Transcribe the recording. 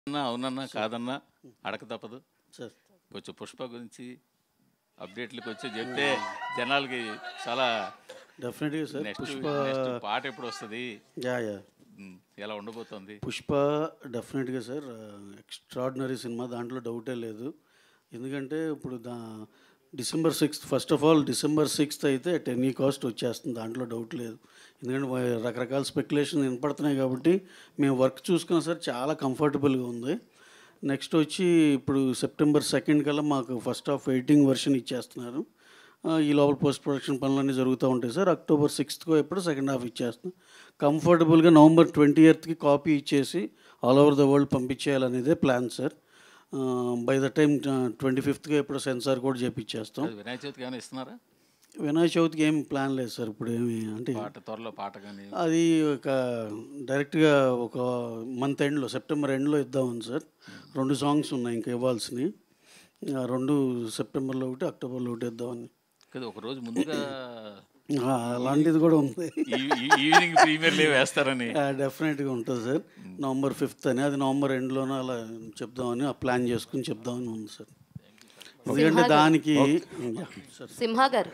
అవునన్నా కాదన్నా అడక తప్పదు సార్. కొంచెం పుష్ప గురించి అప్డేట్లకు వచ్చి చెప్తే జనాలకి చాలా డెఫినెట్గా సార్. నెక్స్ట్ పాట ఎప్పుడు వస్తుంది, యా యా ఎలా ఉండబోతుంది? పుష్ప డెఫినెట్గా సార్ ఎక్స్ట్రాడినరీ సినిమా, దాంట్లో డౌటే లేదు. ఎందుకంటే ఇప్పుడు December 6th, first of all December 6th అయితే అట్ ఎనీ కాస్ట్ వచ్చేస్తుంది, దాంట్లో డౌట్ లేదు. ఎందుకంటే రకరకాల స్పెక్యులేషన్ వినపడుతున్నాయి కాబట్టి మేము వర్క్ చూసుకున్నా సార్ చాలా కంఫర్టబుల్గా ఉంది. నెక్స్ట్ వచ్చి ఇప్పుడు September 2nd కల్లా మాకు ఫస్ట్ హాఫ్ ఎడిటింగ్ వర్షన్ ఇచ్చేస్తున్నారు. ఈ లోపల పోస్ట్ ప్రొడక్షన్ పనులన్నీ జరుగుతూ ఉంటాయి సార్. October 6th ఎప్పుడు సెకండ్ హాఫ్ ఇచ్చేస్తున్నాం. కంఫర్టబుల్గా November 20th కాపీ ఇచ్చేసి ఆల్ ఓవర్ ద వరల్డ్ పంపించేయాలనేదే plan sir. By the time 25th ఎప్పుడు సెన్సార్ కూడా చేపించేస్తాం. వినాయక చవితికి ఏమైనా ఇస్తున్నారా? వినాయక చవితికి ఏం ప్లాన్ లేదు సార్ ఇప్పుడు. ఏమి అంటే త్వరలో పాట కానీ అది ఒక డైరెక్ట్గా ఒక మంత్ ఎండ్లో, సెప్టెంబర్ ఎండ్లో ఇద్దామని సార్. 2 సాంగ్స్ ఉన్నాయి ఇంకా ఇవ్వాల్సినవి. 2 సెప్టెంబర్లో ఒకటి, అక్టోబర్లో ఒకటి ఇద్దామని. కదా ఒక రోజు ముందుగా అలాంటిది కూడా ఉంది. ఈవినింగ్ ప్రీమియర్లే వేస్తారని డెఫినెట్గా ఉంటుంది సార్. November 5th అని, అది నవంబర్ ఎండ్లోనే అలా చెప్దామని ప్లాన్ చేసుకుని చెప్దామని ఉంది సార్. ఎందుకంటే దానికి సింహ గారు